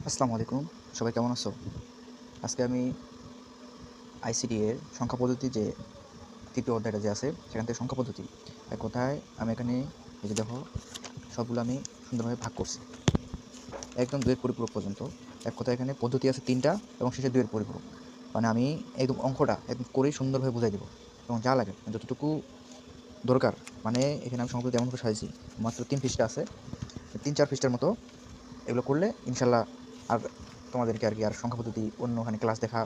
আসসালামু আলাইকুম। সবাই কেমন আছো? আজকে আমি আইসিটি এর সংখ্যা পদ্ধতি যে ৩য় অধ্যায়টা যে আছে সেখান থেকে সংখ্যা পদ্ধতি। এক কথায় আমি এখানে এই যে দেখো সবগুলো আমি সুন্দরভাবে ভাগ করছি। একদম ২ এর পরিপূরক পর্যন্ত। এক কথায় এখানে পদ্ধতি আছে ৩টা এবং শেষে ২ এর পরিপূরক। মানে আমি একদম অঙ্কটা একদম করেই সুন্দরভাবে বুঝাই দেব। এবং যা লাগে যতটুকু দরকার মানে এখানে আমি সংখ্যা পদ্ধতি এমন করে সাজাইছি মাত্র ৩ পৃষ্ঠা আছে। ৩-৪ পৃষ্ঠার মতো এগুলো করলে ইনশাল্লাহ আর তোমাদেরকে আর কি আর সংখ্যা পদ্ধতি অন্য ওখানে ক্লাস দেখা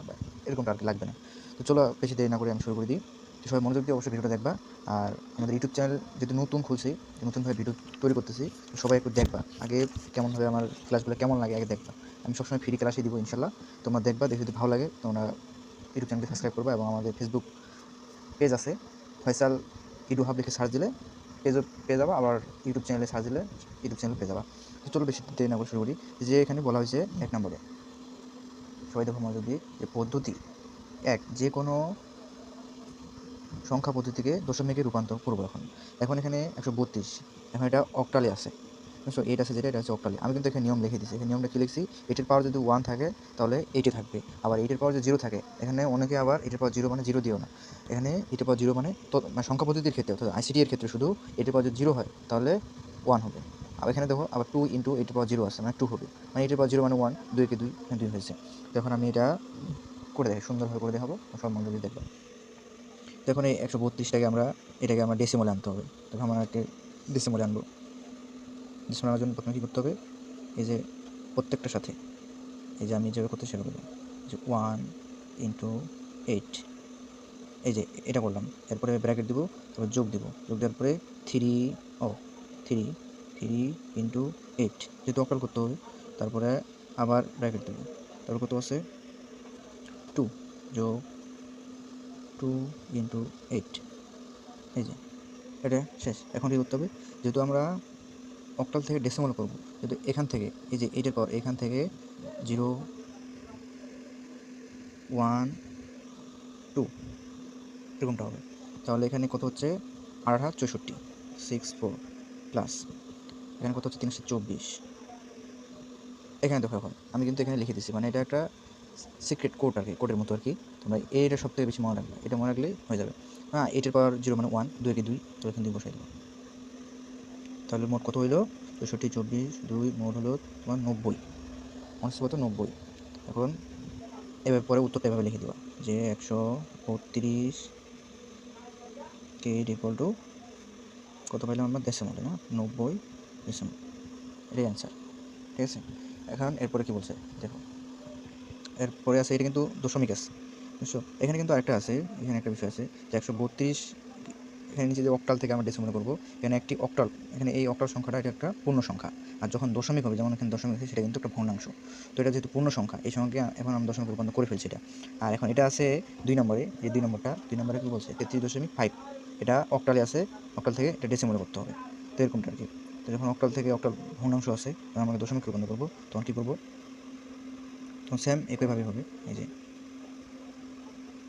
এরকমটা আর কি লাগবে না। তো চলো বেশি দেরি না করে আমি শুরু করে দিই। তো সবাই মনোযোগ দিয়ে অবশ্যই ভিডিওটা দেখবা। আর আমাদের ইউটিউব চ্যানেল যেহেতু নতুন খুলছি, নতুনভাবে ভিডিও তৈরি করতেছি, তো সবাই একটু দেখবা। আগে কেমনভাবে আমার ক্লাসগুলো কেমন লাগে আগে দেখবা। আমি সবসময় ফ্রি ক্লাসই দিব ইনশাল্লাহ। তোমরা দেখবা, দেখে যদি ভালো লাগে তোমরা ইউটিউব চ্যানেলটি সাবস্ক্রাইব করবা এবং আমাদের ফেসবুক পেজ আছে ফয়সাল ইডু হাব লিখে সার্চ দিলে পেজও পেয়ে যাবা, আবার ইউটিউব চ্যানেলে সার্চ দিলে ইউটিউব চ্যানেল পেয়ে যাবা। তো চলো বেশি দেরি না করে শুরু করি। যে এখানে বলা হয়েছে ১ নম্বরে, সবাই দেখো মনোযোগ দিয়ে, যে পদ্ধতি ১ যে কোনো সংখ্যা পদ্ধতিকে দশমিকে রূপান্তর করবো। এখন এখানে ১৩২, এখন এটা অক্টালে আছে। বুঝছো, 8 আছে যেটা, এটা হচ্ছে অক্টালে। আমি কিন্তু এখানে নিয়ম লিখে দিচ্ছি। এখানে নিয়মটা কী লিখছি, 8 এর পাওয়ার যদি 1 থাকে তাহলে 8 থাকবে, আবার 8 এর পাওয়ার যদি 0 থাকে, এখানে অনেকে আবার 8 এর পাওয়ার 0 মানে 0 দিও না। এখানে 8 এর পাওয়ার 0 মানে তো সংখ্যা পদ্ধতির ক্ষেত্রে অর্থাৎ আইসিটি এর ক্ষেত্রে শুধু 8 এর পাওয়ার যদি 0 হয় তাহলে 1 হবে। আবার এখানে দেখো আবার 2 ইন্টু 8 এর পাওয়ার 0 আছে মানে 2 হবে, মানে 8 এর পাওয়ার 0 মানে 1, 2 কে 2, এখানে 2 হয়েছে। তো এখন আমি এটা করে দেখাই, সুন্দরভাবে করে দেখাবো, সব মনোযোগ দিয়ে দেখবা। তো এখন এই ১৩২টাকে এটাকে আমরা ডেসিমলে আনতে হবে। তখন আমরা একটা ডেসিমলে আনবো। ডেসিমলে আনার জন্য প্রথমে কী করতে হবে, এই যে প্রত্যেকটার সাথে এই যে আমি যেভাবে করতে সেভাবে করবো, যে 1 ইন্টু 8, এই যে এটা করলাম। এরপরে ব্র্যাকেট দিব, তারপর যোগ দিব, যোগ দেওয়ার পরে 3 ইন্টু 8 যেহেতু অকাল করতে হবে, তারপরে আবার ব্র্যাকেট দেবো, তারপর কত আছে 2 যোগ 2 ইন্টু 8, এই যে এটা শেষ। এখন কী করতে হবে, যেহেতু আমরা অক্টাল থেকে ডেসিমাল করবো, যেহেতু এখান থেকে এই যে 8 এর পাওয়ার এখান থেকে 0, 1, 2 এরকমটা হবে। তাহলে এখানে কত হচ্ছে 8 64, 64 প্লাস এখানে কত হচ্ছে 324। এখানে দেখো এখন আমি কিন্তু এখানে লিখে দিচ্ছি, মানে এটা একটা সিক্রেট কোড আর কি, কোডের মতো আর কি। তোমরা এইটা সব থেকে বেশি মনে রাখবে, এটা মনে রাখলেই হয়ে যাবে। হ্যাঁ, 8 এর পাওয়ার 0 মানে 1, 2 কে 2, তো এখান থেকে বসাই দেবো। তাহলে মোট কত হইলো 64, 24, 2 মোট হলো তোমার 90, অনেক কত 90। এখন এভাবে পরে উত্তরটা এভাবে লিখে দেওয়া, যে 132 কে ইকুয়াল টু কত পাইলাম আমরা ডেসিমালে, না 90 ডেসিমাল, এটাই অ্যান্সার। ঠিক আছে, এখন এরপরে কী বলছে দেখো, এরপরে আছে এটা কিন্তু দশমিক আছে, বুঝছো। এখানে কিন্তু আরেকটা আছে, এখানে একটা বিষয় আছে যে 132, এখানে নিচে যে অক্টাল থেকে আমরা ডেসিমালে করবো, এখানে একটি অক্টাল, এখানে এই অক্টাল সংখ্যাটা এটা একটা পূর্ণ সংখ্যা, আর যখন দশমিক হবে, যেমন এখানে দশমিক আছে, সেটা কিন্তু একটা ভগ্নাংশ। তো এটা যেহেতু পূর্ণ সংখ্যা, এই সংখ্যাকে এখন আমরা দশমিক রূপান্তর করে ফেলছি এটা। আর এখন এটা আছে 2 নম্বরে, এই 2 নম্বরে কী বলছে 33.5, এটা অক্টালে আছে, অক্টাল থেকে এটা ডেসিমালে করতে হবে। তো এরকমটা আর কি। তো যখন অক্টাল থেকে অক্টাল ভগ্নাংশ আছে, তখন আমরা দশমিক রূপান্তর করবো, তখন কী করবো, তখন সেম একইভাবে হবে, এই যে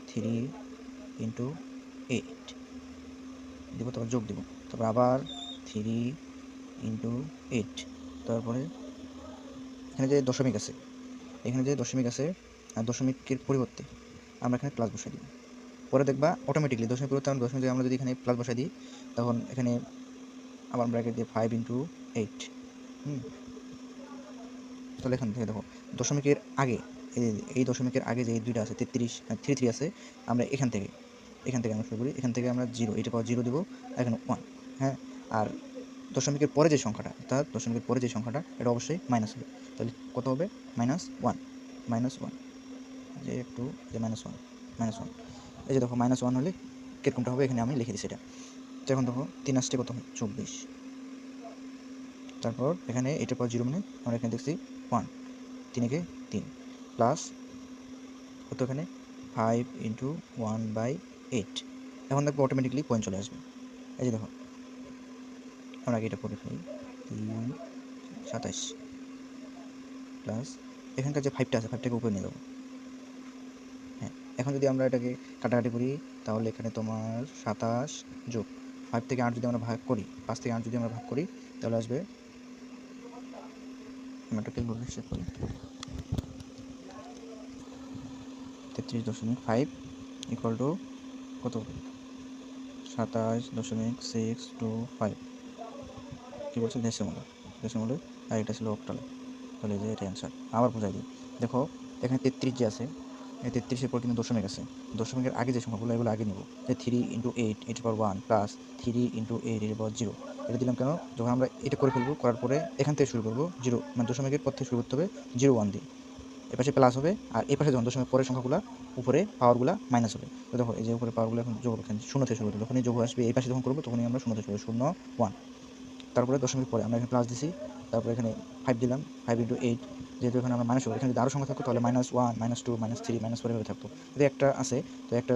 3 ইন্টু 8 দেবো, তারপর যোগ দেবো, তারপর আবার 3 ইন্টু 8, তারপরে এখানে যে দশমিক আছে, আর দশমিকের পরিবর্তে আমরা এখানে প্লাস বসাই দিব। পরে দেখবা অটোমেটিকলি দশমিক পরিবর্তে দশমিক আমরা যদি এখানে প্লাস বসাই দিই, তখন এখানে আবার ব্র্যাকেট দিয়ে 5 ইন্টু 8। তাহলে এখান থেকে দেখো দশমিকের আগে, এই দশমিকের আগে যে দুইটা আছে 33 আছে, আমরা এখান থেকে আমরা শুরু করি, এখান থেকে আমরা 0, এটা পাওয়ার 0 দেবো, আর এখানে 1। হ্যাঁ, আর দশমিকের পরে যে সংখ্যাটা, অর্থাৎ দশমিকের পরে যে সংখ্যাটা, এটা অবশ্যই মাইনাস হবে। তাহলে কত হবে -1, যে একটু যে -1, এই যে দেখো -1 হলে কীরকমটা হবে, এখানে আমি লিখে দিচ্ছি এটা। তো এখন দেখো 3 আসছে কত হয় 24, তারপর এখানে এটার পর 0 মানে আমরা এখানে দেখছি 1, 3 কে 3 প্লাস কত, এখানে 5 ইন্টু 1/8। এখন দেখবো অটোমেটিকলি পয়েন্ট চলে আসবে। এই যে দেখো আমরা আগে এটা করে ফেলি, 3 27 প্লাস এখানকার যে 5টা আছে, 5টাকে উপরে নিয়ে যাবো। হ্যাঁ, এখন যদি আমরা এটাকে কাটাকাটি করি, তাহলে এখানে তোমার 27 যোগ 5 থেকে 8 যদি আমরা ভাগ করি, 5 থেকে 8 যদি আমরা ভাগ করি, তাহলে আসবে, আমরা একটা ক্যালকুলেটর হিসেব করি, 33.5 ইকুয়াল টু কত 27.625 কী বলছে ডেসিমলে আর এটা ছিল অক্টালে। তাহলে এই যে এটা অ্যান্সার। আবার বোঝাই দিই, দেখো এখানে 33 যে আছে, এই 33-এর পর কিন্তু দশমিক আছে, দশমিকের আগে যে সংখ্যাগুলো এগুলো আগে নিব, যে 3 × 8 এর পাওয়ার 1 প্লাস 3 × 8 এর পাওয়ার 0। এটা দিলাম কেন, যখন আমরা এটা করে ফেলবো, করার পরে এখান থেকে শুরু করবো জিরো, মানে দশমিকের পর থেকে শুরু করতে হবে 0 1 দিয়ে, এপাশে প্লাস হবে, আর এপাশে যখন দশমিক পরের সংখ্যাগুলো উপরে পাওয়ারগুলো মাইনাস হবে। তো দেখো এই যে উপরে পাওয়ারগুলো এখন যোগ এখানে শূন্য থেকে শুরু করতে, যখনই যোগ আসবে এই পাশে যখন করবো তখনই আমরা শূন্য থেকে শুরু 0 1, তারপরে দশমিক পরে আমরা এখানে প্লাস দিছি, তারপরে এখানে 5 দিলাম, 5 × 8, যেহেতু এখানে আমরা মাইনাস হবে, এখানে যদি আরও সংখ্যা থাকতো তাহলে -1 -2 -3 -4 এভাবে থাকতো, যদি একটা আছে তো একটা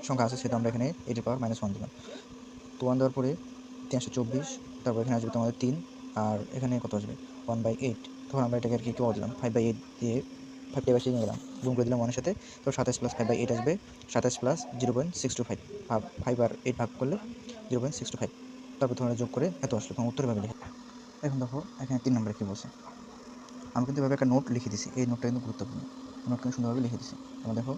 সংখ্যা আছে সেটা আমরা এখানে 8 এর পাওয়ার -1 দিলাম। তো 1 দেওয়ার পরে 324, তারপর এখানে আসবে তোমাদের 3, আর এখানে কত আসবে 1/8, তখন আমরা এটাকে আর কি পাওয়া দিলাম 5/8 দিয়ে 5টা এবার নিয়ে গেলাম, গুণ করে দিলাম 1 এর সাথে, তো 27 + 5/8 আসবে, 27 + 0.625, 5 আর 8 ভাগ করলে 0.625, তারপর তোমরা যোগ করে এত আসলো, তোমার উত্তর এভাবে লিখে। এখন দেখো এখানে 3 নম্বরে কী বলছে, আমি কিন্তু এভাবে একটা নোট লিখে দিছি, এই নোটটা কিন্তু গুরুত্বপূর্ণ, নোট কিন্তু সুন্দরভাবে লিখে দিছি। তোমরা দেখো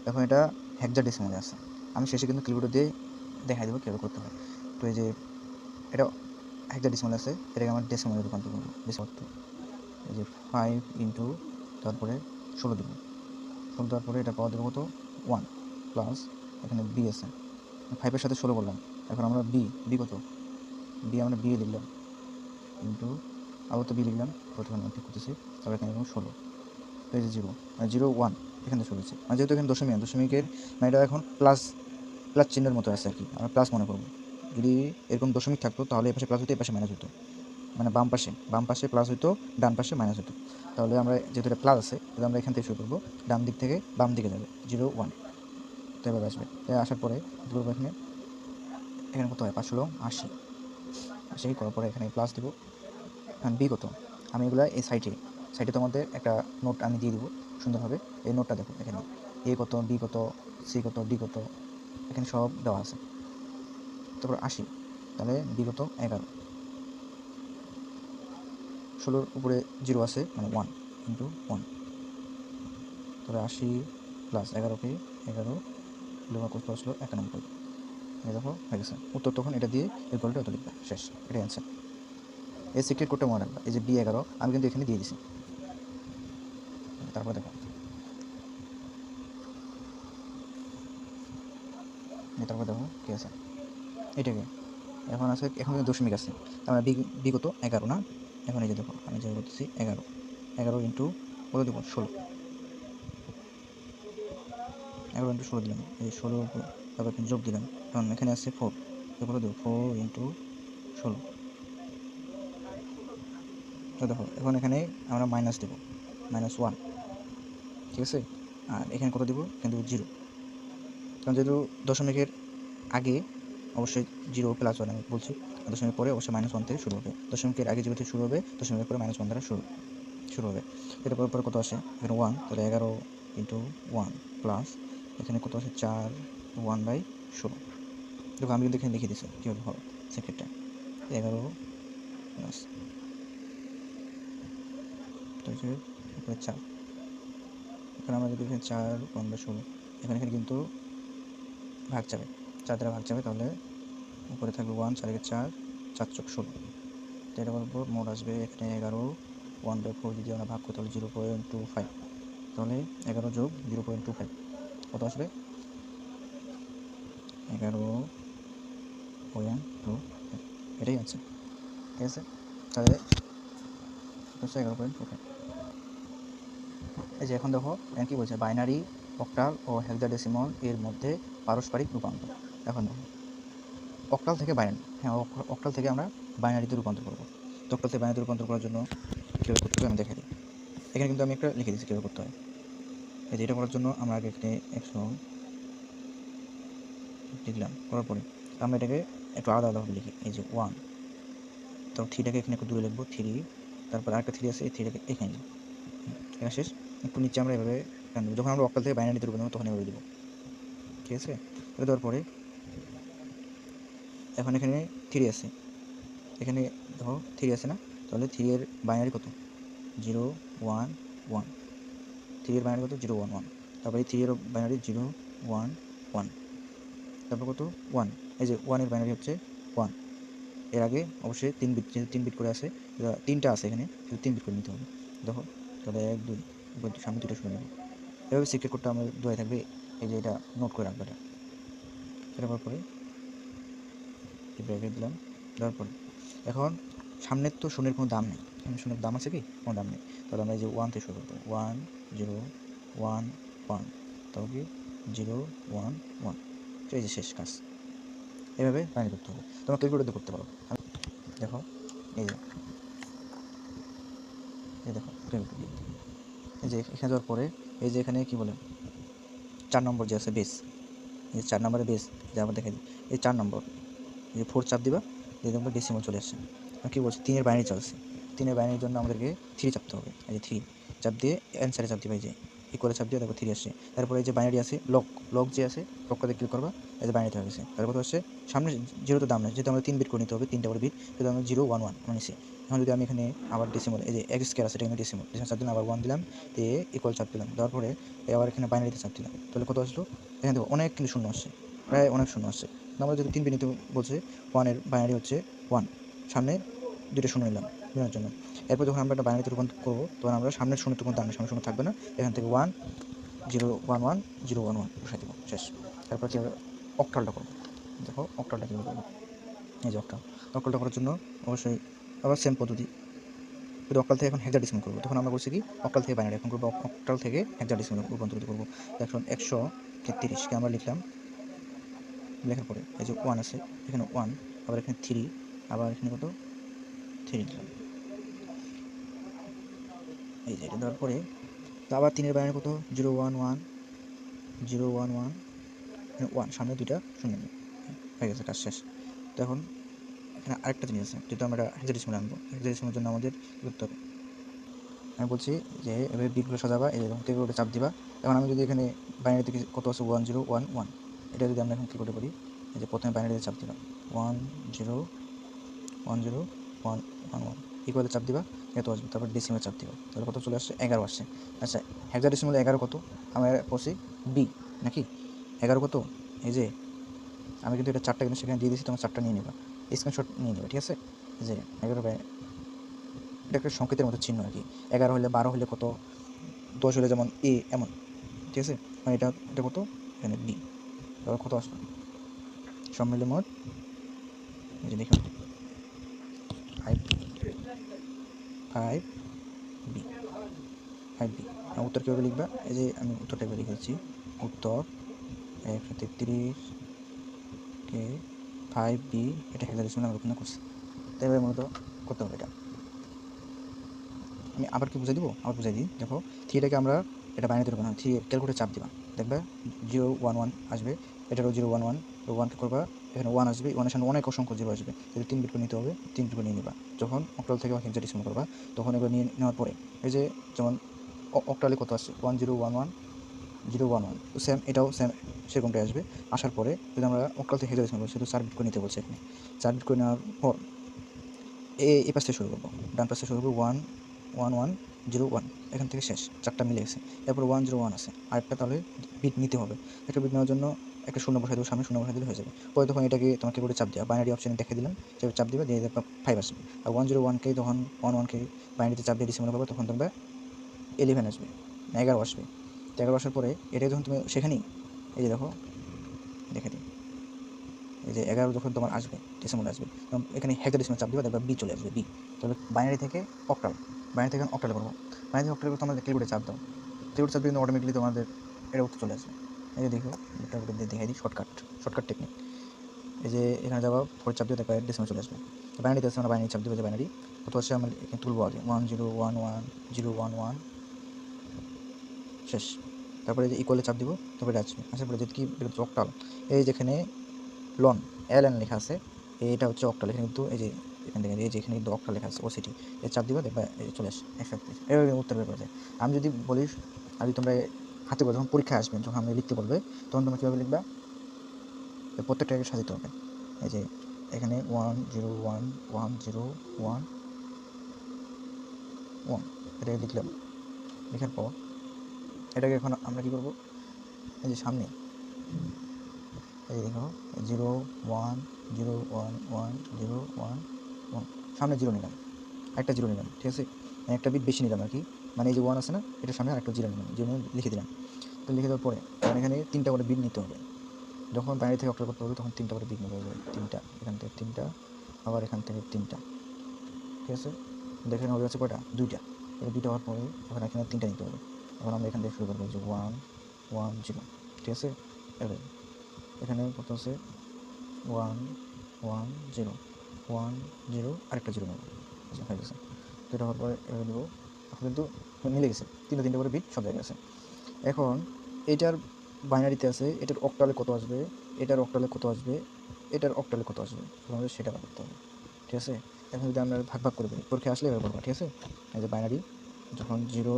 এখন এটা হেক্সাডেসিমালে আছে, আমি শেষে কিন্তু ক্যালকুলেটর দিয়ে দেখাই দেবো কীভাবে করতে হয়। তো এই যে এটা হেক্সাডেসিমাল আছে, এটাকে আমরা ডেসিমালে রূপান্তর করবো, ডেসিমাল। এই যে 5 ইন্টু তারপরে 16 দেবো, 16 দেওয়ার পরে এটা পাওয়া দেবো কত 1 প্লাস এখানে বি আছে, 5-এর সাথে 16 বললাম, এখন আমরা বি কত, বি আমরা বি লিখলাম ইন্টু আবার তো বি লিখলাম, প্রথমে আমি ঠিক করতেছি, তারপর এখানে 16, তো এই যে 0 1 এখানে শুরু হচ্ছে, মানে যেহেতু এখানে দশমিকের মানে এটা এখন প্লাস চিহ্নের মতো আছে আর কি, আমরা প্লাস মনে করবো, যদি এরকম দশমিক থাকতো তাহলে এই পাশে প্লাস হতো, এই পাশে মাইনাস হতো, মানে বাম পাশে প্লাস হতো, ডান পাশে মাইনাস হতো। তাহলে আমরা যেহেতু এটা প্লাস আছে, তাহলে আমরা এখান থেকে শুরু করবো, ডান দিক থেকে বাম দিকে যাবে 0 1, তো এভাবে আসবে। তাই আসার পরে কী করবো, এখানে কত হয় 5 × 80, 80 করার পরে এখানে প্লাস দেবো। এখন বি কত, আমি এগুলো এই সাইটে তোমাদের একটা নোট আমি দিয়ে দিব সুন্দরভাবে, এই নোটটা দেখো, এখানে এ কত, বি কত, সি কত, ডি কত, এখানে সব দেওয়া আছে। তারপর 80, তাহলে বি কত 11, 16-র উপরে 0 আছে মানে 1 × 1, তবে 80 + 11কে 11 কত আসলো 91, এই দেখো হয়ে গেছে উত্তর। তখন এটা দিয়ে ইকুয়াল টু এত লিখবা, শেষ, এটাই অ্যান্সার। এই সিক্রেট কোডটা মনে রাখবা, এই যে B11 আমি কিন্তু এখানে দিয়ে দিছি। তারপর দেখো কি আছে, এটাকে এখন আছে, এখন কিন্তু দশমিক আছে, আমরা বিগত 11 না, এখন এই যে দেখো আমি যে বলতেছি 11 ইন্টু কত দেবো 16, 11 ইন্টু 16 দিলাম, এই 16 তারপর এখানে যোগ দিলাম, এখন এখানে আছে 4, কত দেবো 4 ইন্টু 16, তো দেখো এখন এখানে আমরা মাইনাস দেবো -1, ঠিক আছে, আর এখানে কত দেবো, এখানে দেবো 0, কারণ যেহেতু দশমিকের আগে অবশ্যই 0 + 1 আমি বলছি, দশমিকের পরে অবশ্যই -1 থেকে শুরু হবে, দশমিকের আগে যেহেতু শুরু হবে দশমিকের পরে -1 দ্বারা শুরু হবে। এরপর পরে কত আসে, এখানে 1, তাহলে 11 × 1 প্লাস এখানে কত আসে 4 1/16, দেখো আমি কিন্তু এখানে লিখে দিচ্ছি কীভাবে হবে সেকেন্ডটা, 11 প্লাস তারপরে 4, এখন আমরা যদি এখানে 4 1/16, এখানে কিন্তু ভাগ যাবে, 4 দ্বারা ভাগ যাবে, তাহলে উপরে থাকবে 1, 4 × 4, 4 × 16, তো এটা বলবো মোট আসবে এখানে 11, 1/4 যদি আমরা ভাগ করি তাহলে 0.25, তাহলে 11 যোগ 0.25 কত আসবে 11.25, এটাই আছে, ঠিক আছে, তাহলে 11.25। এই যে এখন দেখো এখানে কী বলছে, বাইনারি, অক্টাল ও হেক্সাডেসিমাল এর মধ্যে পারস্পরিক রূপান্তর। এখন দেখো অক্টাল থেকে বাইনারি, হ্যাঁ অক্টাল থেকে আমরা বাইনারিতে রূপান্তর করবো, তো অক্টাল থেকে বাইনারিতে রূপান্তর করার জন্য কীভাবে করতে হবে আমি দেখাই দিই। এখানে কিন্তু আমি একটা লিখে দিচ্ছি কীভাবে করতে হয়। এই যে এটা করার জন্য আমরা আগে এখানে 100 লিখলাম, করার পরে আমরা এটাকে একটু আলাদাভাবে লিখি, এই যে 1, তারপর 3টাকে এখানে একটু দূরে লিখবো 3, তারপর আরেকটা 3 আছে, এই 3টাকে এখানে লিখবো, এটা শেষ। একটু নিচে আমরা এভাবে যখন আমরা অক্টাল থেকে বাইনারিতে রূপান্তর তখন এভাবে দেবো, ঠিক আছে। এটা দেওয়ার পরে এখন এখানে 3 আছে, এখানে দেখো 3 আছে না, তাহলে 3 এর বাইনারি কত 0 1 1, 3 এর বাইনারি কত 0 1 1, তারপরে 3 এর বাইনারি 0 1 1, তারপর কত 1, এই যে 1 এর বাইনারি হচ্ছে 1। এর আগে অবশ্যই 3 বিট, যেহেতু 3 বিট করে আছে, 3টা আছে এখানে, শুধু 3 বিট করে নিতে হবে। দেখো তাহলে 1 2, সামনে 2টা শুনে নেব। এভাবে সিক্রেট কোডটা আমার দোয়াই থাকবে, এই যে এটা নোট করে রাখবে। এটা করার পরে ব্র্যাকেট দিলাম, দেওয়ার পরে এখন সামনের তো শূন্যের কোনো দাম নেই, সামনে শূন্যের দাম আছে কি? কোনো দাম নেই। তাহলে আমরা এই যে 1 থেকে শুরু করবো, 1 0 1 1, তারপর কি 0 1 1, এই যে শেষ কাজ। এভাবে বাইনারি করতে হবে, তোমরা ক্যালকুলেটর করতে পারো। দেখো এই যে, এই দেখো ক্যালকুলেটর, এই যে এখানে যাওয়ার পরে এই যে এখানে কি বলে 4 নম্বর যে আছে বেস, এই 4 নম্বরের বেস যে আবার দেখাই দিই, এই 4 নম্বর, এই যে 4 চাপ দিবা, দিয়ে দেখবে ডেসিমাল চলে আসছে। কী বলছে? 3 এর বাইনারি চলছে, 3 এর বাইনারির জন্য আমাদেরকে 3 চাপতে হবে। এই যে 3 চাপ দিয়ে অ্যান্সারে চাপ দিবা, এই যে ইকুয়ালে চাপ দিয়ে তারপর 3 আসছে। তারপরে এই যে বাইনারি আছে লক যে আছে, লকটাতে ক্লিক করবা, এই যে বাইনারিতে হয়ে গেছে। তারপর কথা হচ্ছে সামনে জিরোতে দাম নেই, যেহেতু আমরা 3 বিট করে নিতে হবে, 3টা করে বিট, সেহেতু আমরা 0 1 1 নিছি। এখন যদি আমি এখানে আবার ডেসিমাল, এই যে এক্স স্কয়ার আছে, এটা এখানে ডেসিমাল চাপ দিলাম, আবার 1 দিলাম, দিয়ে ইকুয়াল চাপ দিলাম, দেওয়ার পরে আবার এখানে বাইনারিতে চাপ দিলাম, তাহলে কত আসলো? এখানে দেখো অনেক কিন্তু শূন্য আসছে, প্রায় অনেক শূন্য আসছে। আমরা যদি 3 বিট নিতে বলছে, 1 এর বাইনারি হচ্ছে 1, সামনে 2টা শূন্য নিলাম গুণের জন্য। এরপর যখন আমরা একটা বাইনারিতে রূপান্তর করবো, তখন আমরা সামনের শূন্যতে কোনো দাম নেই, সামনে শূন্য থাকবে না, এখান থেকে 1 0 1 1 0 1 1 বসাই দেবো, শেষ। তারপর কি আমরা অক্টালটা করবো, দেখো অক্টালটা কীভাবে করবো। এই যে অক্টালটা করার জন্য অবশ্যই আবার সেম পদ্ধতি, কিন্তু অক্টাল থেকে এখন হেক্সাডেসিমাল করবো। তখন আমরা করছি কি, অক্টাল থেকে বাইনারি, এখন করবো অক্টাল থেকে হেক্সাডেসিমাল রূপান্তরিত করবো। এখন 133কে আমরা লিখলাম, লেখার পরে এই যে 1 আছে, এখানে 1, আবার এখানে 3, আবার এখানে কত 3 দিলাম, এই যে এটা দেওয়ার পরে তো আবার 3 এর বাইনারি কত 0 1 1 0 1 1, 1 সামনে 2টা শূন্য নেই, হয়ে গেছে, কাজ শেষ। তো এখন এখানে আরেকটা জিনিস আছে, যেটা আমরা হেক্সাডেসিমাল আনবো, হেক্সাডেসিমালের জন্য আমাদের কী করতে হবে, আমি বলছি যে এভাবে বিটগুলো সাজাবা, এই এরকম ক্যালকুলেটরে চাপ দিবা। এখন আমি যদি এখানে বাইনারি থেকে কত আছে 1 0 1 1, এটা যদি আমরা এখন ক্যালকুলেট করি, এই যে প্রথমে বাইনারিতে চাপ দিলাম 1 0 1 0 1 1 1, ইকুয়ালে চাপ দিবা, এত আসবে, তারপর ডেসিমালে চাপ দিবা, তাহলে কত চলে আসছে 11 আসছে। আচ্ছা হেক্সাডেসিমালে 11 কত, আমরা করছি বি নাকি 11 কত, এই যে আমি কিন্তু এটা 4টা কিন্তু সেখানে দিয়ে দিয়েছি, তোমার 4টা নিয়ে নেবা, স্ক্রিনশট নিয়ে নেবে, ঠিক আছে। এই যে 11, এটা একটা সংকেতের মতো চিহ্ন আর কি, 11 হলে 12 হলে কত, 10 হলে যেমন এ এমন, ঠিক আছে। মানে এটা এটা কত, এখানে বি, তারপর কত আসলো সব মিলে মোট, এই যে দেখুন 5 5 বি 5 বি। উত্তর কীভাবে লিখবা, এই যে আমি উত্তরটা এভাবে লিখেছি, উত্তর 133 কে 5 বি, এটা হেক্সাডেসিমাল আমরা ওখানে করছি। তাই এভাবে মূলত করতে হবে এটা। আমি আবার কি বুঝাই দিব, আবার বুঝাই দিই, দেখো 3টাকে আমরা এটা বাইনারিতে রূপান্তর, 3 ক্যালকুলেটর চাপ দিবা, দেখবে 0 1 1 আসবে, এটারও 0 1 1, 1কে করবা, এখানে 1 আসবে, 1 এর সামনে অনেক অসংখ্য 0 আসবে, যদি 3 বিট করে নিতে হবে 3 বিট করে নিয়ে নিবা। যখন অক্টাল থেকে হেক্সাডেসিমাল করবা, তখন এগুলো নিয়ে নেওয়ার পরে এই যে যেমন অক্টালে কত আসছে 1 0 1 1 0 1 1, তো সেম এটাও সেম সেরকমটাই আসবে। আসার পরে যদি আমরা অক্টাল থেকে হেক্সাডেসিমাল করি, সেটা 4 বিট করে নিতে বলছে এখানে। 4 বিট করে নেওয়ার পর এই পাশ থেকে শুরু করবো, ডান পাশ থেকে শুরু করবো 1 1 1 0 1, এখান থেকে শেষ, 4টা মিলে গেছে। এরপর 1 0 1 আছে, আরেকটা তাহলে বিট নিতে হবে। একটা বিট নেওয়ার জন্য একটা শূন্য বসাই দেবো, সামনে শূন্য বসাই দিলে হয়ে যাবে। পরে তখন এটাকে তোমাকে করে চাপ দেওয়া, বাইনারি অপশানে দেখে দিলাম, সেটা চাপ দিবে, দিয়ে 5 আসবে। আর 1 0 1কে তখন 1 1কে বাইনারিতে চাপ দিয়ে ডিসেম্বর করবে, তখন তোমরা 11 আসবে, 11 আসবে। 11 আসার পরে এটাকে যখন তুমি সেখানেই, এই যে দেখো দেখে দিই, এই যে 11 যখন তোমার আসবে ডিসেম্বর আসবে, তখন এখানে হেক্সাডেসিমাল চাপ দিবা, দেখবা বি চলে আসবে, বি। তাহলে বাইনারি থেকে অক্টাল, বাইনারি থেকে অক্টাল করবো, বাইনারি থেকে অক্টাল করতে আমাদের ক্যালকুলেটর চাপ দাও, ক্যালকুলেটর চাপ দিয়ে কিন্তু অটোমেটিকলি তোমাদের এটা উত্তর চলে আসবে। এই যে দেখো এটা দিয়ে দেখাই দিই, শর্টকাট টেকনিক। এই যে এখানে যাবা, ফোর চাপ দিয়ে দেখবা ডিসেম্বর চলে আসবে। তো বাইনারিতে আসছে, আমরা বাইনারি চাপ দেবো, যে বাইনারি কত আসছে আমরা এখানে তুলবো আগে, 1 0 1 1 0 1 1, শেষ। তারপরে যে ইকুয়ালে চাপ দিব, তারপরে আসবে, আসার পরে যদি কি অক্টাল, এই যেখানে লন এল লেখা আছে, এটা হচ্ছে অক্টাল, এখানে কিন্তু এই যে এখান থেকে এই যে এখানে কিন্তু অক্টাল লেখা আছে, ওসিটি, এর চাপ দিবা, দেখবা এই চলে আসে 131, এভাবে উত্তর বের করা যায়। আমি যদি বলিস, আর যদি তোমরা হাতে করে যখন পরীক্ষায় আসবেন, যখন আমি লিখতে বলবে, তখন তোমরা কীভাবে লিখবা, প্রত্যেকটাকে সাজাতে হবে। এই যে এখানে 1 0 1 1 0 1 1, এটাকে লিখলাম, লেখার পর এটাকে এখন আমরা কী করবো, এই যে সামনে এই দেখো 0 1 0 1 1 0 1 1 সামনে 0 নিলাম, একটা 0 নিলাম, ঠিক আছে, একটা বিট বেশি নিলাম আর কি, মানে এই যে 1 আছে না, এটার সামনে আরেকটা 0 নিলাম, 0 লিখে দিলাম। তো লিখে দেওয়ার পরে এখানে 3টা করে বিট নিতে হবে, যখন বাইরে থেকে অক্টাল করতে হবে তখন 3টা করে বিট নিতে হবে, 3টা এখান থেকে 3টা, আবার এখান থেকে 3টা, ঠিক আছে। দেখেন হয়ে যাচ্ছে কয়টা, 2টা, এটা 2টা হওয়ার পরে এখন এখানে 3টা নিতে হবে। এখন আমরা এখান থেকে শুরু করবো যে 1 1 0, ঠিক আছে। এবার এখানে কত আছে 1 1 0 1 0, আরেকটা 0 নেবো, আচ্ছা হয়ে গেছে। তো এটা হওয়ার পরে এবার দেবো, এখন কিন্তু মিলে গেছে, 3টা করে বিট সব জায়গায় আছে। এখন এটার বাইনারিতে আছে, এটার অক্টালে কত আসবে, এটার অক্টালে কত আসবে, এটার অক্টালে কত আসবে, আমাদের সেটা বার করতে হবে, ঠিক আছে। এখন যদি আমরা ভাগ ভাগ করে দিই, পরীক্ষা আসলে এবার করবো, ঠিক আছে। এই যে বাইনারি যখন 0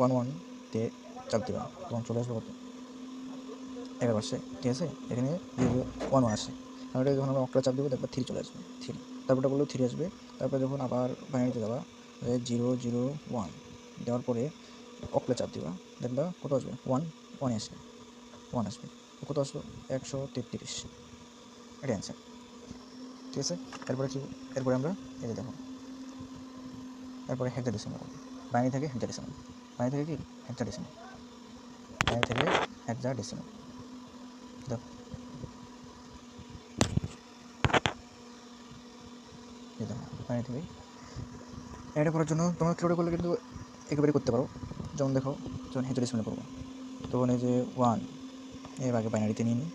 1 1-তে চাপ দেবা তখন চলে আসবে কত, 11 আসছে, ঠিক আছে। এখানে 0 1 1 আসছে, কারণ এটা যখন আমরা অক্টালে চাপ দেবো দেখবা 3 চলে আসবে, 3, তারপরটা বললেও 3 আসবে। তারপরে যখন আবার বাইনারিতে যাবা 0 0 1 দেওয়ার পরে অক্টালে চাপ দিবা, দেখবা কত আসবে, 1 1 আসবে, 1 আসবে, কত আসলো 133, এটাই অ্যান্সার, ঠিক আছে। এরপরে কি, এরপরে আমরা এই যে দেখো, এরপরে হেক্সাডেসিমাল করবো, বাইনারি থেকে হেক্সাডেসিমাল, বাইনারি থেকে কি হেক্সাডেসিমাল, বাইনারি থেকে হেক্সাডেসিমাল, দেখো এই দেখো বাইনারি থেকে। এটা করার জন্য তোমরা কিভাবে করলে কিন্তু একেবারে করতে পারো, যেমন দেখো যখন হেক্সাডেসিমাল করবো তখন এই যে 1 এর আগে বাইনারিতে নিয়ে নিই,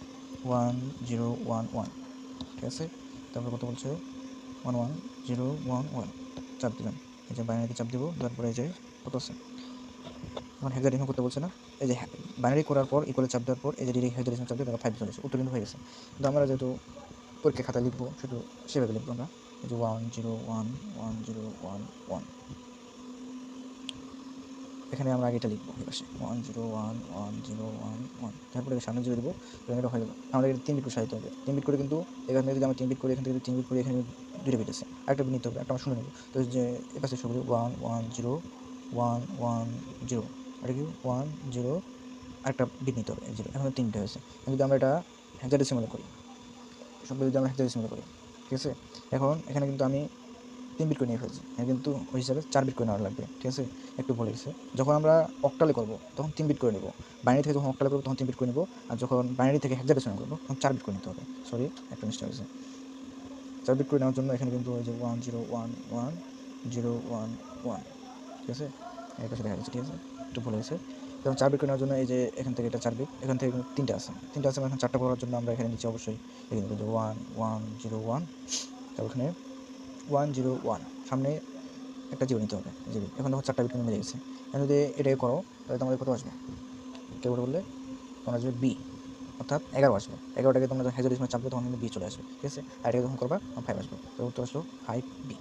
1 0 1 1, ঠিক আছে। তারপরে কত বলছে 1 1 0 1 1, চাপ দিলাম, এই যে বাইনারিতে চাপ দেবো, তারপরে এই যে কত আছে, এখন হেক্সাডেসিমাল করতে বলছে না, এই যে বাইনারি করার পর ইকুয়ালে চাপ দেওয়ার পর এই যে ডিরেক্ট হেক্সাডেসিমাল চাপ দিয়ে 5 চলে এসেছে, উত্তর কিন্তু হয়ে গেছে। কিন্তু আমরা যেহেতু পরীক্ষা খাতা লিখবো শুধু সেভাবে লিখবো আমরা, এই যে 1 0 1 1 0 1 1, এখানে আমরা আগে এটা লিখবো, এই পাশে 1 0 1 1 0 1 1, তারপরে সামনে 0 দেবো, এটা হয়ে গেল। আমাদের 3 বিট করে সাজাতে হবে, 3 বিট করে কিন্তু এখান থেকে যদি আমরা 3 বিট করি, এখান থেকে 3 বিট করি, এখানে 2টা বিট আছে, আরেকটা বিট নিতে হবে, একটা আমরা শুনে নেবো। তো যে এই পাশে শুরু 1 1 0 1 1 0, এটা কি 1 0, আরেকটা বিট নিতে হবে 0, এখন 3টা হয়েছে। যদি আমরা এটা হেক্সাডেসিমালে করি, সবগুলো যদি আমরা হেক্সাডেসিমালে করি, ঠিক আছে। এখন এখানে কিন্তু আমি 3 বিট করে নিয়ে ফেলছি, এখানে কিন্তু ওই হিসাবে 4 বিট করে নেওয়া লাগবে, ঠিক আছে। একটু ভুল গেছে, যখন আমরা অক্টালে করবো তখন 3 বিট করে নেবো, বাইনারি থেকে যখন অক্টালে করবো তখন 3 বিট করে নেবো, আর যখন বাইনারি থেকে হেক্সাডেসিমাল করবো তখন 4 বিট করে নিতে হবে, সরি একটা মিস্টেক হয়েছে। 4 বিট করে নেওয়ার জন্য এখানে কিন্তু ওই যে 1 0 1 1 0 1 1, ঠিক আছে, এই পাশে দেখা যাচ্ছে, ঠিক আছে, একটু ভুল হয়েছে। যখন 4 বিট করে নেওয়ার জন্য এই যে এখান থেকে এটা 4 বিট, এখান থেকে 3টা আছে, 3টা আছে, এখন 4টা করার জন্য আমরা এখানে নিচে অবশ্যই লিখে দেবো যে 1 1 0 1, তারপর এখানে 1 0 1, সামনে একটা 0 নিতে হবে, 0, এখন দেখো 4টা বিট কিন্তু মিলে গেছে। এখন যদি এটাই করো তাহলে তোমাদের কত আসবে, কেউ বললে তোমরা আসবে বি, অর্থাৎ 11 আসবে, 11টাকে তোমরা যখন হেক্সাডেসিমালে চাপবে তখন কিন্তু বি চলে আসবে, ঠিক আছে। আর এটাকে যখন করবা তখন 5 আসবে, তো উত্তর আসলো 5 বি,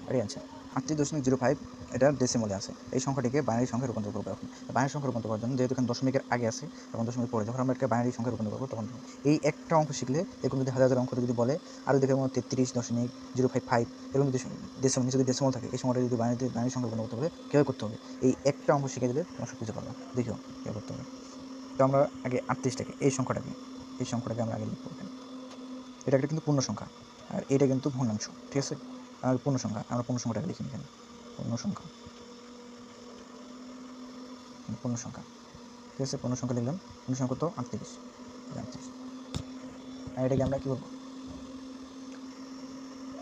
এটাই অ্যান্সার। 38.05 এটা ডেসিমলে আছে, এই সংখ্যাটিকে বাইনারি সংখ্যায় রূপান্তর করবো। এখন বাইনারি সংখ্যা রূপান্তর করার জন্য যেহেতু এখানে দশমিকের আগে আছে এবং দশমিক পরে, যখন আমরা একটা বাইনারি সংখ্যা রূপান্তর করবো তখন এই একটা অঙ্ক শিখলে এরকম যদি হাজার হাজার অঙ্ক যদি বলে আরও দেখে 33.055, এরকম যদি ডেসিমল নিচে যদি ডেসিমল থাকে, এই সংখ্যাটা যদি বাইনারি সংখ্যা রূপান্তর করতে হবে কীভাবে করতে হবে, এই একটা অঙ্ক শিখে দিলে তোমার সব কিছু পারবা, দেখিও কীভাবে করতে হবে। তো আমরা আগে 38টাকে এই সংখ্যাটাকে আমরা আগে লিখবো এখানে, এটা একটা কিন্তু পূর্ণ সংখ্যা আর এটা কিন্তু ভগ্নাংশ, ঠিক আছে। আর পূর্ণ সংখ্যা, আমরা পূর্ণ সংখ্যাটাকে লিখি এখানে, পূর্ণ সংখ্যা, পূর্ণ সংখ্যা, ঠিক আছে, পূর্ণ সংখ্যা লিখলাম, পূর্ণ সংখ্যা তো 38, 38, আর এটাকে আমরা কী বলবো,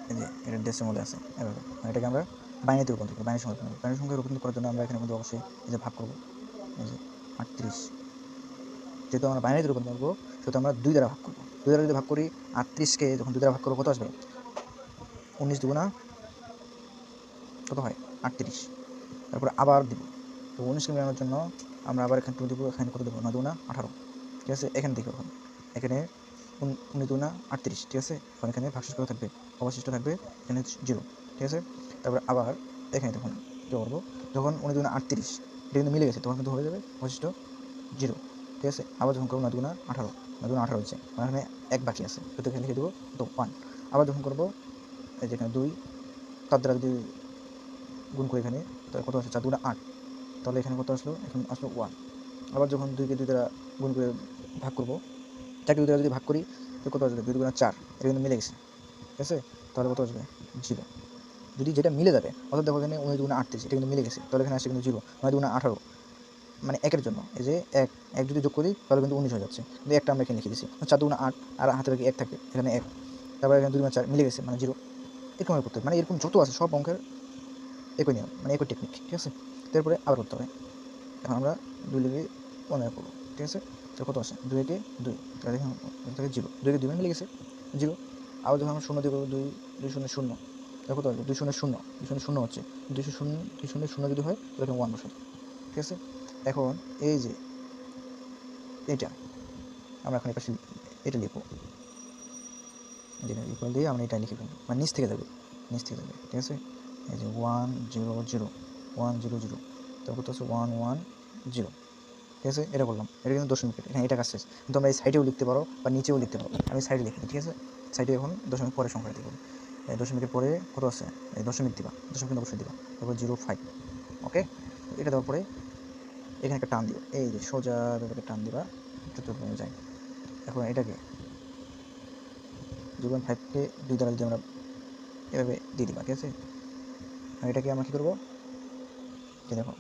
এই যে এটা ডেসিমলে আছে এভাবে, এটাকে আমরা বাইনারিতে রূপান্তর করবো, বাইনারি সংখ্যা রূপান্তর করার জন্য আমরা এখানে কিন্তু অবশ্যই এই যে ভাগ করবো, এই যে 38, যেহেতু আমরা বাইনারিতে রূপান্তর করবো সেহেতু আমরা 2 দ্বারা ভাগ করবো, 2 দ্বারা যদি ভাগ করি 38কে যখন 2 দ্বারা ভাগ করবো কত আসবে, 19 দুগুণা কত হয় 38, তারপরে আবার দিব, তো 19কে মেলানোর জন্য আমরা আবার এখানে 2 দেবো, এখানে কত দেবো 9 দুগুণা 18, ঠিক আছে। এখানে দেখো এখন এখানে 19 দুগুণা 38, ঠিক আছে, এখন এখানে ভাগশেষ কত থাকবে, অবশিষ্ট থাকবে এখানে 0, ঠিক আছে। তারপরে আবার এখানে দেখুন কী করবো, যখন 19 দুগুণা 38 এটা কিন্তু মিলে গেছে তখন কিন্তু হয়ে যাবে অবশিষ্ট 0, ঠিক আছে। আবার যখন করবো 9 দুগুণা 18, 9 দুগুণা 18 হচ্ছে, আমার এখানে 1 বাকি আছে, তো এখানে লিখে দেবো তো 1, আবার যখন করবো এই যে এখানে 2 তার দ্বারা যদি গুণ করি এখানে তাহলে কত আসে 4 দুগুণা 8, তাহলে এখানে কত আসলো, এখন আসলো 1, আবার যখন 2কে 2 দ্বারা গুণ করে ভাগ করব, 4কে 2 দ্বারা যদি ভাগ করি তো কত আসবে? 2 দুগুণা 4, এটা কিন্তু মিলে গেছে, ঠিক আছে? তাহলে কত আসবে? 0। যদি যেটা মিলে যাবে, অর্থাৎ দেখো এখানে 19 দুগুণা 38, এটা কিন্তু মিলে গেছে, তাহলে এখানে আসছে কিন্তু 0। 9 দুগুণা 18, মানে 1-এর জন্য এই যে 1 যদি যোগ করি তাহলে কিন্তু 19 হয়ে যাচ্ছে, কিন্তু একটা আমরা এখানে লিখে দিচ্ছি। 4 দুগুণা 8, আর হাতে বাকি 1 থাকে, এখানে 1, তারপরে এখানে 2 দুগুণা 4 মিলে গেছে, মানে 0। এরকমভাবে করতে হবে, মানে এরকম যত আছে সব অঙ্কের একই নিয়ম, মানে একই টেকনিক, ঠিক আছে? তারপরে আবার করতে হবে। এখন আমরা 2 লিখে 1 করবো, ঠিক আছে? তো কত আছে? 2 একে 2, তাহলে এখানে থাকে 0। 2 একে 2 মিলে গেছে, 0। আবার যখন আমরা 0 দিয়ে করবো, 2 2 0 0, তাহলে কত আসবে? 2 0 0, 2 0 0 হচ্ছে, 2 0 2 0 0 যদি হয় তাহলে এখানে 1 বসাবো, ঠিক আছে? এখন এই যে এটা আমরা এখন এপাশে এটা লিখবো, যেটা ইকুয়াল দিয়ে আমরা এটা লিখে ফেলবো, মানে নিচ থেকে যাবে, ঠিক আছে? এই যে 1 0 0 1 0 0, তারপর কত আছে? 1 1 0, ঠিক আছে? এটা বললাম, এটা কিন্তু দশমিক, এখানে এটা কাজ শেষ। কিন্তু আমরা এই সাইডেও লিখতে পারো বা নিচেও লিখতে পারো, আমি সাইডে লিখি, ঠিক আছে? সাইডে এখন দশমিক পরে সংখ্যা দিব, এই দশমিকের পরে কত আছে? এই দশমিক দিবা, দশমিক কিন্তু অবশ্যই দিবা, তারপর 05, ওকে? এটা দেওয়ার পরে এখানে একটা টান দিও, এই যে সোজা ব্যাপারে টান দিবা, যতটুকু যায়। এখন এটাকে 0.5কে 2 দ্বারা যদি আমরা এভাবে দিয়ে দিবা, ঠিক আছে? আর এটাকে আমরা কী করবো? যে দেখো,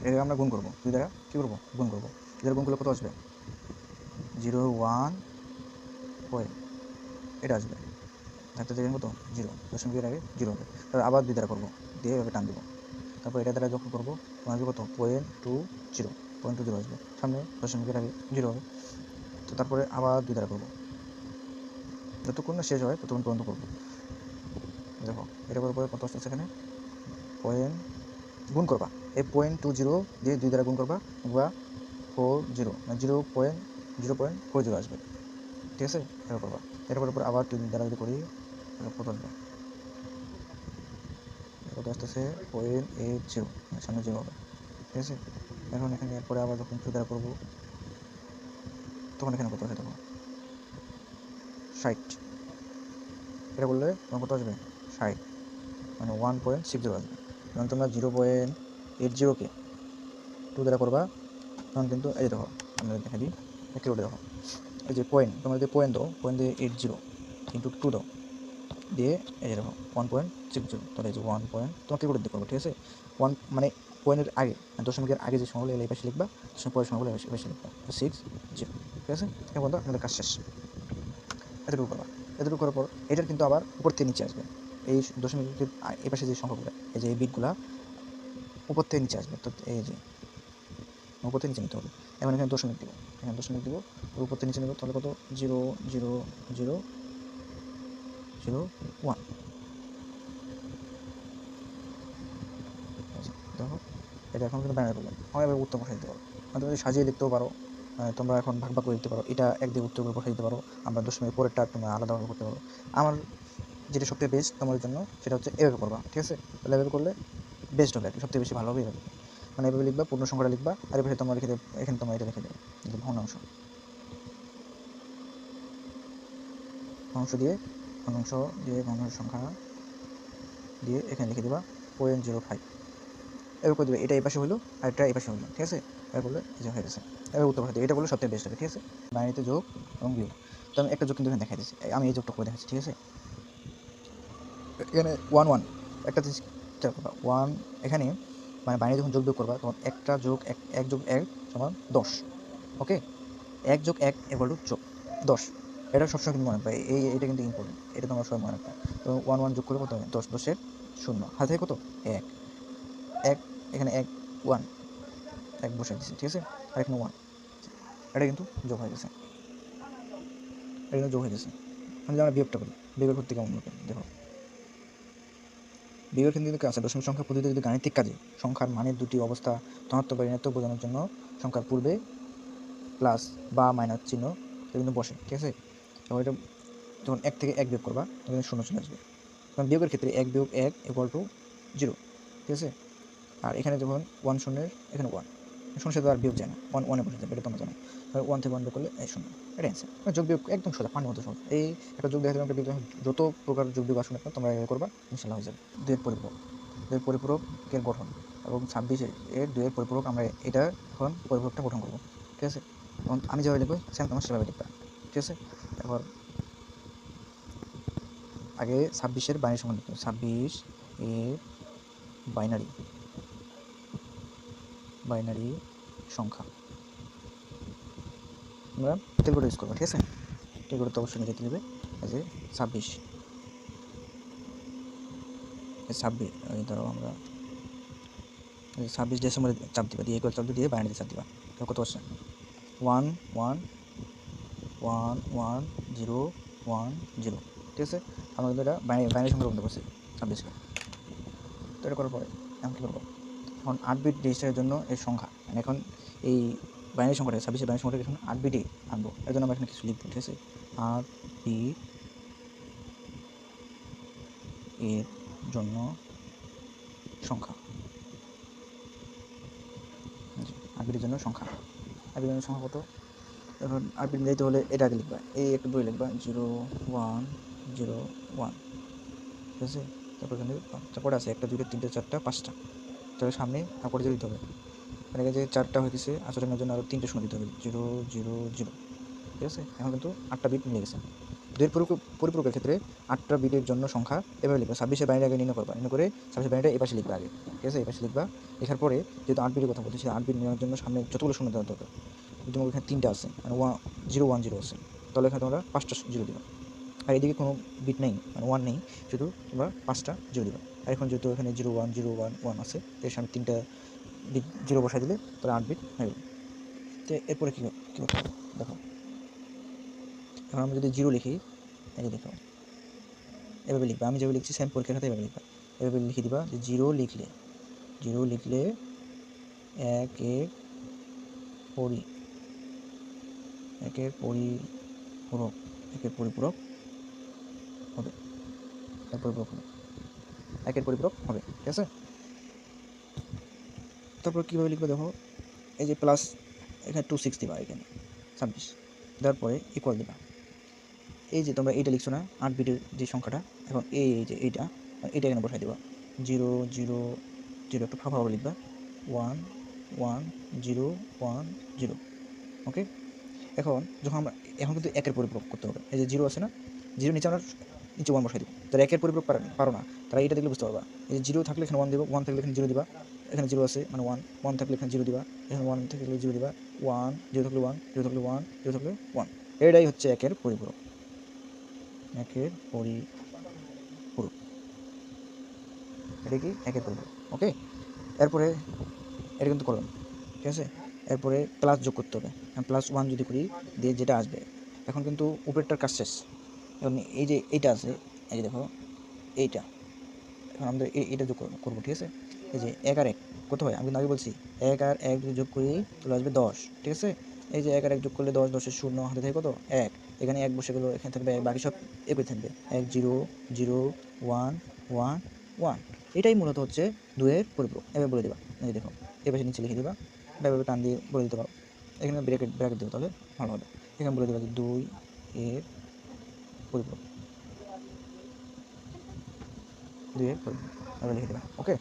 এটা আমরা গুণ করবো, 2 দ্বারা কী করবো? গুণ করবো। 2 দ্বারা গুণ করলে কত আসবে? 0 1 পয়েন্ট, এটা আসবে। ধারতে দেখেন কত? 0, দশমিকের আগে 0 হবে। তারপর আবার 2 দ্বারা করবো, দিয়ে এভাবে টান দেবো। তারপর এটা দ্বারা যখন করবো তখন আসবে কত? 0.20, 0.20 আসবে, সামনে দশমিকের আগে 0 হবে। তো তারপরে আবার 2 দ্বারা করবো, যতক্ষণ না শেষ হয় ততক্ষণ পর্যন্ত করবো। দেখো এটা করার পরে কত আসছে এখানে? পয়েন্ট গুণ করবা, এই 0.20 দিয়ে 2 দ্বারা গুণ করবা, বা 40, মানে 0.40 আসবে, ঠিক আছে? এরকম করবা। এটা করার পর আবার 2 দ্বারা যদি করি তাহলে কত আসবে? কত আসতেছে? 0.80, সামনে 0 হবে, ঠিক আছে? এখন এখানে এরপরে আবার যখন 2 দ্বারা করবো তখন এখানে কত আসে? দেখো 60, এটা করলে তোমার কত আসবে? 60, মানে 1.60 আসবে। যখন তোমরা 0.80কে 2 দ্বারা করবা তখন কিন্তু এই দেখো, আমরা দেখা দিই একটু উঠে দেখো, এই যে পয়েন্ট, তোমরা যদি পয়েন্ট দাও, পয়েন্ট দিয়ে 80 ইন্টু 2 দাও, দিয়ে এই যে দেখো 1.60, তাহলে এই যে 1 পয়েন্ট তোমাকে করে দিতে পারবো, ঠিক আছে? 1 মানে পয়েন্টের আগে, মানে দশমিকের আগে যে সংখ্যাগুলো এগুলো এই পাশে লিখবা, দশমিক পরের সংখ্যাগুলো এই পাশে লিখবা, 60, ঠিক আছে? এখন বন্ধু আমাদের কাজ শেষ, এতটুকু করবা। এতটুকু করার পর এটার কিন্তু আবার উপর থেকে নিচে আসবে, এই দশমিকের এই পাশে যে সংখ্যাগুলো, এই যে এই বিটগুলা উপর থেকে নিচে আসবে, তো এই যে উপর থেকে নিচে নিতে হবে। এখন এখানে দশমিক দিব, এখানে দশমিক দিব, উপর থেকে নিচে নেব, তাহলে কত? 0 0 0 0 1, দেখো এটা এখন কিন্তু ব্যানার করলাম। আমরা এবার উত্তর বসাই দিতে পারো, তোমরা যদি সাজিয়ে লিখতেও পারো, তোমরা এখন ভাগ ভাগ করে দিতে পারো, এটা একদিকে উত্তর করে বসাই দিতে পারো, আমরা দশমিক পরেরটা তোমরা আলাদাভাবে করতে পারো। আমার যেটা সবথেকে বেস্ট তোমাদের জন্য সেটা হচ্ছে এভাবে করবা, ঠিক আছে? তাহলে এভাবে করলে বেস্ট হবে আর কি, সবথেকে বেশি ভালো হবে এভাবে, মানে এভাবে লিখবা, পূর্ণ সংখ্যাটা লিখবা, আর এভাবে তোমরা লিখে দেবে, এখানে তোমরা এটা লিখে দেবে ভগ্নাংশ, ভগ্নাংশ দিয়ে ভগ্নাংশ দিয়ে ভগ্নাংশ সংখ্যা দিয়ে এখানে লিখে দিবা 0.05, এবার করে দেবে, এটা এই পাশে হলো আর এটা এই পাশে হলো, ঠিক আছে? এবার করলে এই যে হয়ে গেছে, এবার উত্তর পাঠাতে এটা করলে সবথেকে বেস্ট হবে, ঠিক আছে? বাইনারিতে যোগ এবং বিয়োগ, তো আমি একটা যোগ কিন্তু এখানে দেখাই দিচ্ছি, আমি এই যোগটা করে দেখাচ্ছি, ঠিক আছে? এখানে 1 1, একটা জিনিস খেয়াল করবা, 1 এখানে মানে বাইনারি যখন যোগ বিয়োগ করবা তখন একটা যোগ 1 যোগ 1 সমান 10, ওকে? 1 যোগ 1 একুয়াল টু 10, এটা সবসময় কিন্তু মনে রাখবা, এইটা কিন্তু ইম্পর্টেন্ট, এটা তোমরা সবাই মনে রাখবা। তো 1 1 যোগ করলে কত হয়? 10, 10-এর 0, হাতে কত? 1 1, এখানে 1 1 1 বসাই দিচ্ছি, ঠিক আছে? আর এখানে 1, এটা কিন্তু যোগ হয়ে গেছে, এটা কিন্তু যোগ হয়ে গেছে। আমি যদি আমরা বিয়োগটা করি, বিয়োগের করতে কেমন হবে দেখো, বিয়োগের কিন্তু আছে দশমিক সংখ্যা পদ্ধতিতে যদি গাণিতিক কাজে সংখ্যার মানের দুটি অবস্থা ধনাত্মক বা ঋণাত্মক বোঝানোর জন্য সংখ্যার পূর্বে প্লাস বা মাইনাস চিহ্ন এটা কিন্তু বসে, ঠিক আছে? এবং এটা যখন 1 থেকে 1 বিয়োগ করবা তখন 0 চলে আসবে, কারণ বিয়োগের ক্ষেত্রে 1 বিয়োগ 1 ইকুয়াল টু 0, ঠিক আছে? আর এখানে যখন 1 শূন্যের এখানে 1 শূন্যের সাথে আর বিয়োগ যায় না, 1 1 এ বসে যাবে, এটা তোমরা জানো। 1 থেকে 1 বিয়োগ করলে এই 0, এটা অ্যান্সার। যোগ বিয়োগ একদম সোজা, পানির মতো সহজ। এই একটা যোগ দেখা যাবে, একটা বিয়োগ, যত প্রকার যোগ বিয়োগ আসুন না কেন তোমরা এভাবে করবা, ইনশাআল্লাহ হয়ে যাবে। দুইয়ের পরিপূরক, দুইয়ের পরিপূরকের গঠন, এবং 26 এর 2 এর পরিপূরক আমরা এটা এখন পরিপূরকটা গঠন করব, ঠিক আছে। এবং আমি যেভাবে লিখবো সেম তোমার সেভাবে লিখবা, ঠিক আছে। এবার আগে 26 এর বাইনারি সংখ্যা লিখবো, 26 এর বাইনারি সংখ্যা আমরা ক্যালকুলেটর ইউজ করবো, ঠিক আছে। ক্যালকুলেটর তো অবশ্যই নিতে দেবে। এই যে 26 ধরো আমরা 26 ডিসেম্বরে চাপ দিবা, দিয়ে ইকুয়াল চাপ দিয়ে বাইনারিতে চাপ দিবা, তো কত আসছে 1 1 1 1 0 1 0, ঠিক আছে। আমরা কিন্তু এটা বাইনারি সংখ্যা বলতে পারছি 26কে। তো এটা করার পরে এখন কী করবো, এখন 8 বিট রেজিস্টারের জন্য এর সংখ্যা মানে এখন এই বাইনারি সংখ্যাটা 26 বাইনারি সংখ্যাটা এখন 8 বিটে আনবো, এর জন্য আমরা এখানে কিছু লিখবো, ঠিক আছে। 8 বিট এর জন্য সংখ্যা, 8 বিটের জন্য সংখ্যা, 8 বিটের জন্য সংখ্যা কত, এখন 8 বিট মিলাইতে হলে এটা আগে লিখবা, এই একটা 2 লিখবা 0 1 0 1, ঠিক আছে। তারপর এখানে তারপরে আছে 1 2 3 4 5টা, তাহলে সামনে তারপরে যে দিতে হবে, মানে যে 4টা হয়ে গেছে আচরণের জন্য আরও 3টে শূন্য দিতে হবে 0 0 0, ঠিক আছে। এখন কিন্তু 8টা বিট মিলে গেছে। দুইয়ের পরিপূরকের ক্ষেত্রে 8টা বিটের জন্য সংখ্যা এভাবে লিখবা, 26 বাইনারি আগে নির্ণয় করবা, নির্ণয় করে 26 বাইনারিটা এই পাশে লিখবা আগে, ঠিক আছে। এই পাশে লিখবা, লেখার পরে যেহেতু 8 বিটের কথা বলছি, 8 বিট নেওয়ার জন্য সামনে যতগুলো শূন্য দেওয়া দরকার, তোমার এখানে 3টা আছে মানে 0 1 0 আছে, তাহলে এখানে তোমরা 5টা 0 দিবা। আর এদিকে কোনো বিট নেই মানে 1 নেই, শুধু তোমরা 5টা 0 দিবা। আর এখন যেহেতু এখানে 0 1 0 1 1 আছে, এর সামনে 3টা বিট 0 বসাই দিলে তাহলে 8 বিট হয়ে গেল। তো এরপরে কী করতে হবে দেখো, এখন আমরা যদি 0 লিখি, এই যে দেখো এভাবে লিখবা, আমি যেভাবে লিখছি সেম পরীক্ষার খাতায় এভাবে লিখবা, এভাবে লিখে দিবা যে 0 লিখলে 1 এর পরিপূরক হবে, 1 এর পরিপূরক হবে, ঠিক আছে। তারপর কীভাবে লিখবে দেখো, এই যে প্লাস এখানে 26 দিবা, এখানে 26 দেওয়ার পরে ইকুয়াল দিবা, এই যে তোমরা এইটা লিখছো না 8 বিটের যে সংখ্যাটা, এখন এই যে এইটা এখানে বসাই দেবা 0 0 0, একটু ফাঁকা লিখবা 1 1 0 1 0, ওকে। এখন যখন আমরা এখন কিন্তু 1 এর পরিপূরক করতে হবে, এই যে 0 আছে না, 0 নিচে আমরা নিচে 1 বসাই দিব, তারা 1 এর পরিপূরক পারো না, তারা এটা দেখলে বুঝতে পারবা, এই যে 0 থাকলে এখানে 1 দিব, 1 থাকলে এখানে 0 দিবা, এখানে 0 আছে মানে 1 1 থাকলে এখানে 0 দিবা, এখানে 1 থাকলে 0 দিবা, 1 0 থাকলে 1 0 থাকলে 1 0 থাকলে 1, এটাই হচ্ছে 1 এর পরিপূরক, 1 এর পরিপূরক, এটা কি 1 এর পরিপূরক, ওকে। এরপরে এটা কিন্তু করলাম, ঠিক আছে। এরপরে প্লাস যোগ করতে হবে, প্লাস 1 যদি করি দিয়ে যেটা আসবে, এখন কিন্তু উপরেরটার কাজ শেষ, এখন এই যে এইটা আছে, এই যে দেখো এইটা, এখন আমরা এইটা যোগ করবো, ঠিক আছে। এই যে 1 আর 1 কত হয়, আমি কিন্তু আগে বলছি 1 আর 1 যদি যোগ করি তাহলে আসবে 10, ঠিক আছে। এই যে 1 আর 1 যোগ করলে 10, 10 শূন্য হাতে থাকে কত 1, এখানে 1 বসে গেলো, এখানে থাকবে 1, বাকি সব একই থাকবে 1 0 0 1 1 1, এটাই মূলত হচ্ছে 2 এর পরিপূরক, এভাবে বলে দেবা। এই দেখো এই পাশে নিচে লিখে দেবা, এভাবে টান দিয়ে বলে দিতে পারো, এখানে ব্র্যাকেট দেবো তাহলে ভালো হবে, এখানে বলে দেবা যে 2 এর পরিপূরক, 2 এর পরিপূরক এভাবে লিখে দেবা, ওকে।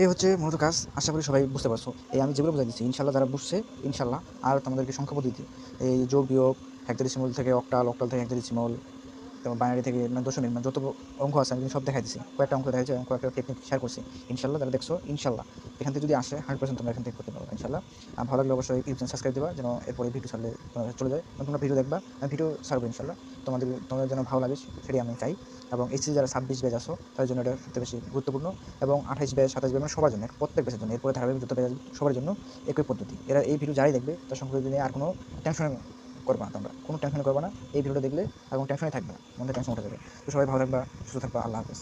এই হচ্ছে মূলত কাজ, আশা করি সবাই বুঝতে পারছো। এই আমি যেগুলো বোঝাই দিচ্ছি ইনশাল্লাহ যারা বুঝছে ইনশাল্লাহ আর তোমাদেরকে সংখ্যা পদ্ধতি, এই যোগ বিয়োগ, হেক্সাডেসিমাল থেকে অক্টাল, অক্টাল থেকে হেক্সাডেসিমাল, তারপর বাইনারি থেকে মানে দশমিক, মানে যত অঙ্ক আছে আমি সব দেখাই দিচ্ছি, কয়েকটা অঙ্ক দেখাচ্ছি, কয়েকটা টেকনিক শেয়ার করছি, ইনশাল্লাহ যারা দেখছো ইনশাল্লাহ এখান থেকে যদি আসে 100% তোমরা এখান থেকে করতে পারো ইনশাল্লাহ। আর ভালো লাগলে অবশ্যই ইউটিউব চ্যানেল সাবস্ক্রাইব দেবা, যেন এরপরে ভিডিও ছাড়লে চলে যায়, তোমরা ভিডিও দেখবা, আমি ভিডিও ছাড়বো ইনশাল্লাহ, তোমাদের যেন ভালো লাগে সেটাই আমি চাই। এবং এসএসসি যারা 26 ব্যাচ আসো তাদের জন্য এটা সবচেয়ে বেশি গুরুত্বপূর্ণ, এবং 28 ব্যাচ 27 ব্যাচ মানে সবার জন্য, প্রত্যেক ব্যাচের জন্য, এরপরে ধারাবাহিক যত ব্যাচ সবার জন্য একই পদ্ধতি, এরা এই ভিডিও যারাই দেখবে তার সংখ্যা নিয়ে আর কোনো টেনশন করবা না, তোমরা কোনো টেনশন করবা না, এই ভিডিওটা দেখলে আর কোনো টেনশনই থাকবে না, মধ্যে টেনশন উঠে যাবে। তো সবাই ভালো থাকবা, সুস্থ থাকবা, আল্লাহ হাফেজ।